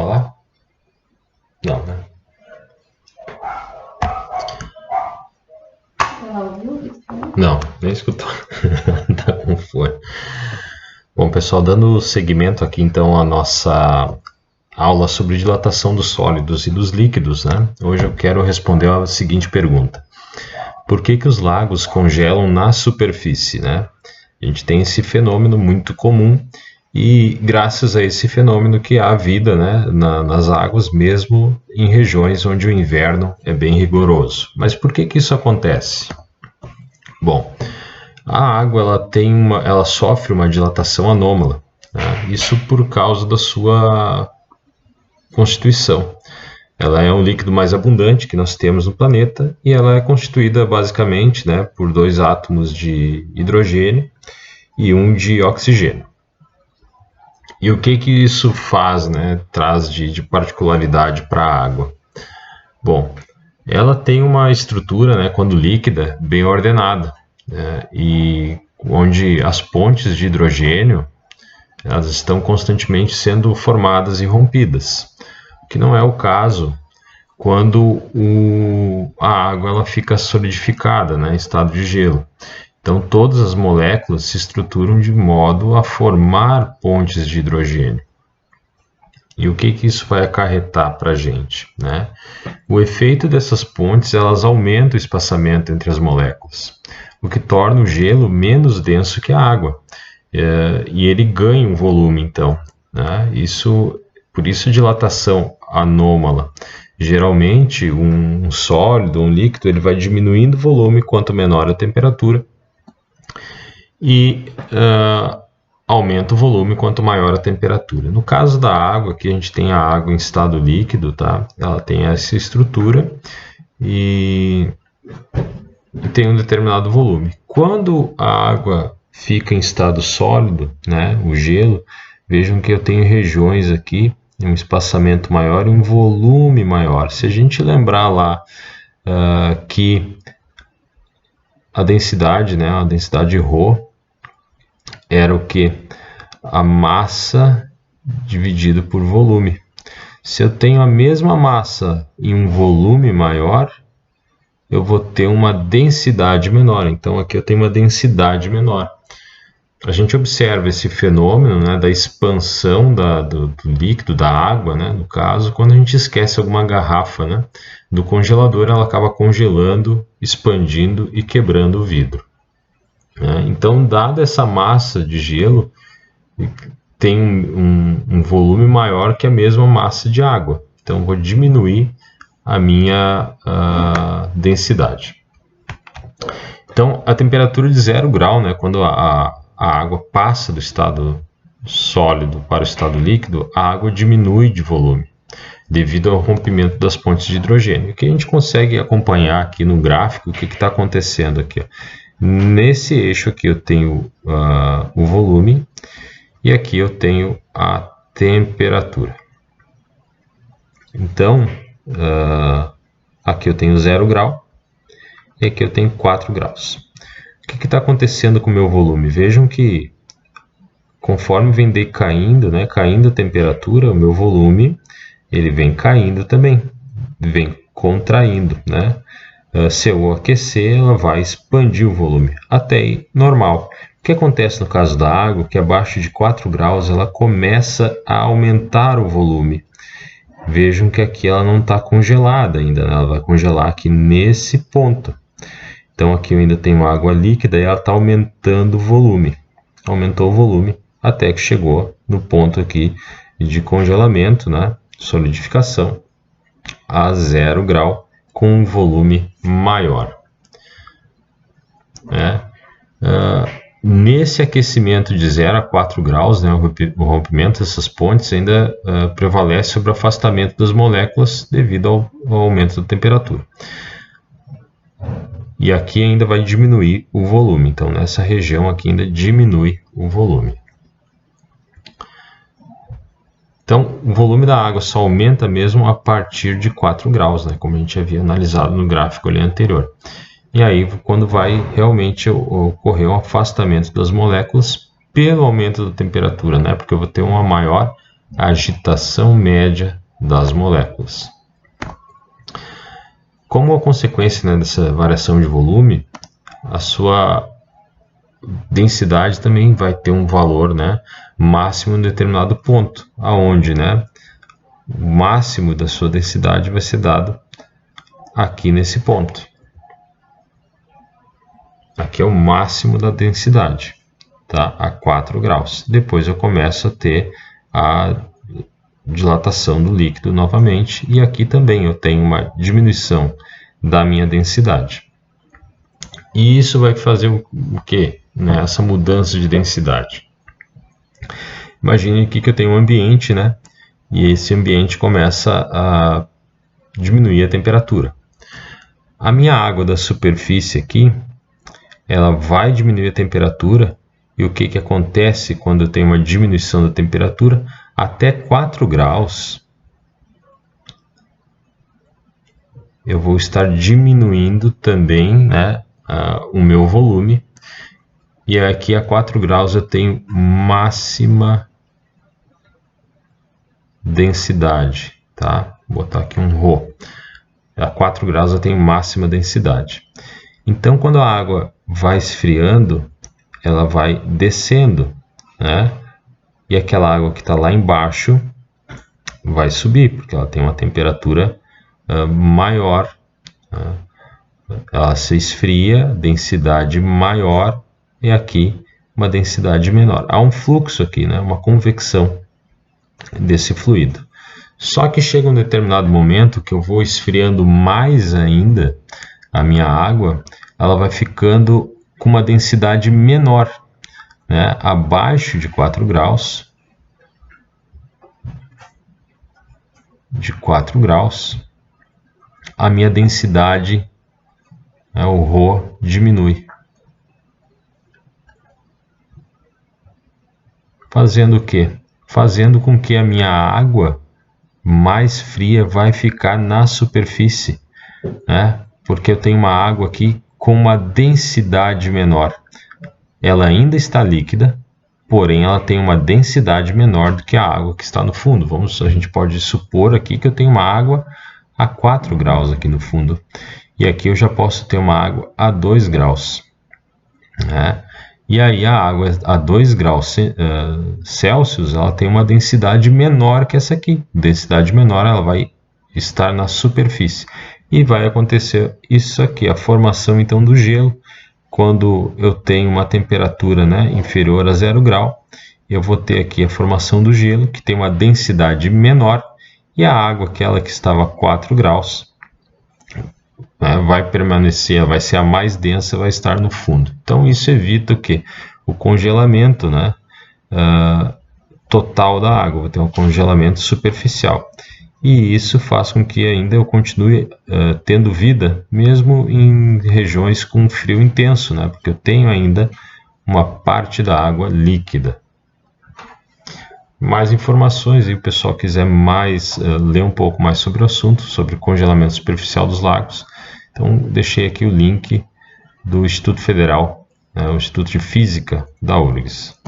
falar? Não, né? Ela ouviu? Não, nem escutou. Tá com fone. Bom, pessoal, dando seguimento aqui então à nossa aula sobre dilatação dos sólidos e dos líquidos, né? Hoje eu quero responder a seguinte pergunta: por que os lagos congelam na superfície, né? A gente tem esse fenômeno muito comum e graças a esse fenômeno que há vida, né, nas águas, mesmo em regiões onde o inverno é bem rigoroso. Mas por que isso acontece? Bom, a água ela sofre uma dilatação anômala, né? Isso por causa da sua constituição. Ela é um líquido mais abundante que nós temos no planeta e ela é constituída basicamente, né, por 2 átomos de hidrogênio e um de oxigênio. E o que isso faz, né, traz de particularidade para a água? Bom, ela tem uma estrutura, né, quando líquida, bem ordenada, né, e onde as pontes de hidrogênio elas estão constantemente sendo formadas e rompidas, o que não é o caso quando a água ela fica solidificada, né, em estado de gelo. Então, todas as moléculas se estruturam de modo a formar pontes de hidrogênio. E o que isso vai acarretar para a gente, né? O efeito dessas pontes, elas aumentam o espaçamento entre as moléculas, o que torna o gelo menos denso que a água. E ele ganha um volume, então, né? Por isso dilatação anômala. Geralmente, um sólido, um líquido, ele vai diminuindo o volume quanto menor a temperatura e aumenta o volume quanto maior a temperatura. No caso da água, aqui a gente tem a água em estado líquido, tá? Ela tem essa estrutura e tem um determinado volume. Quando a água fica em estado sólido, né, o gelo, vejam que eu tenho regiões aqui, um espaçamento maior e um volume maior. Se a gente lembrar lá que a densidade, né, a densidade ρ era o que? A massa dividido por volume. Se eu tenho a mesma massa em um volume maior, eu vou ter uma densidade menor. Então aqui eu tenho uma densidade menor. A gente observa esse fenômeno, né, da expansão do líquido, da água, né, no caso, quando a gente esquece alguma garrafa, né, do congelador, ela acaba congelando, expandindo e quebrando o vidro. Então, dada essa massa de gelo, tem um volume maior que a mesma massa de água. Então, vou diminuir a minha densidade. Então, a temperatura de 0 grau, né, quando a água passa do estado sólido para o estado líquido, a água diminui de volume, devido ao rompimento das pontes de hidrogênio. Que a gente consegue acompanhar aqui no gráfico o que está acontecendo aqui. Nesse eixo aqui eu tenho o volume e aqui eu tenho a temperatura. Então, aqui eu tenho 0 grau e aqui eu tenho 4 graus. O que está acontecendo com o meu volume? Vejam que conforme vem decaindo, né, caindo a temperatura, o meu volume ele vem caindo também, vem contraindo, né? Se eu aquecer, ela vai expandir o volume, até aí normal. O que acontece no caso da água, que abaixo de 4 graus ela começa a aumentar o volume. Vejam que aqui ela não está congelada ainda, né? Ela vai congelar aqui nesse ponto. Então aqui eu ainda tenho água líquida e ela está aumentando o volume. Aumentou o volume até que chegou no ponto aqui de congelamento, né? Solidificação a 0 grau com um volume maior. Nesse aquecimento de 0 a 4 graus, né, o rompimento dessas pontes ainda prevalece sobre o afastamento das moléculas devido ao aumento da temperatura. E aqui ainda vai diminuir o volume. Então, nessa região aqui ainda diminui o volume. Então, o volume da água só aumenta mesmo a partir de 4 graus, né, como a gente havia analisado no gráfico ali anterior. E aí, quando vai realmente ocorrer um afastamento das moléculas pelo aumento da temperatura, né, porque eu vou ter uma maior agitação média das moléculas. Como a consequência, né, dessa variação de volume, a sua densidade também vai ter um valor, né, máximo em determinado ponto, aonde, né, o máximo da sua densidade vai ser dado aqui nesse ponto. Aqui é o máximo da densidade, tá? A 4 graus. Depois eu começo a ter a dilatação do líquido novamente, e aqui também eu tenho uma diminuição da minha densidade. E isso vai fazer o quê? Né? Essa mudança de densidade. Imagine aqui que eu tenho um ambiente, né? E esse ambiente começa a diminuir a temperatura. A minha água da superfície aqui, ela vai diminuir a temperatura. E o que acontece quando eu tenho uma diminuição da temperatura? Até 4 graus, eu vou estar diminuindo também, né, o meu volume. E aqui a 4 graus eu tenho máxima densidade, tá? Vou botar aqui um ρ. A 4 graus eu tenho máxima densidade. Então, quando a água vai esfriando, ela vai descendo, né? E aquela água que está lá embaixo vai subir, porque ela tem uma temperatura maior. Ela se esfria, densidade maior, e aqui uma densidade menor. Há um fluxo aqui, né? Uma convecção desse fluido. Só que chega um determinado momento que eu vou esfriando mais ainda a minha água, ela vai ficando com uma densidade menor, né? Abaixo de 4 graus. A minha densidade, o ρ, diminui. Fazendo o quê? Fazendo com que a minha água mais fria vai ficar na superfície, né? Porque eu tenho uma água aqui com uma densidade menor. Ela ainda está líquida, porém ela tem uma densidade menor do que a água que está no fundo. A gente pode supor aqui que eu tenho uma água a 4 graus aqui no fundo. E aqui eu já posso ter uma água a 2 graus, né? E aí a água a 2 graus Celsius, ela tem uma densidade menor que essa aqui. Densidade menor, ela vai estar na superfície. E vai acontecer isso aqui, a formação então do gelo. Quando eu tenho uma temperatura, né, inferior a 0 grau, eu vou ter aqui a formação do gelo, que tem uma densidade menor, e a água, aquela que estava a 4 graus, né, vai permanecer, vai ser a mais densa, vai estar no fundo. Então isso evita o quê? O congelamento, né, total da água, vou ter um congelamento superficial. E isso faz com que ainda eu continue tendo vida, mesmo em regiões com frio intenso, né? Porque eu tenho ainda uma parte da água líquida. Mais informações, e o pessoal quiser ler um pouco mais sobre o assunto, sobre congelamento superficial dos lagos, então deixei aqui o link do Instituto Federal, o Instituto de Física da URGS.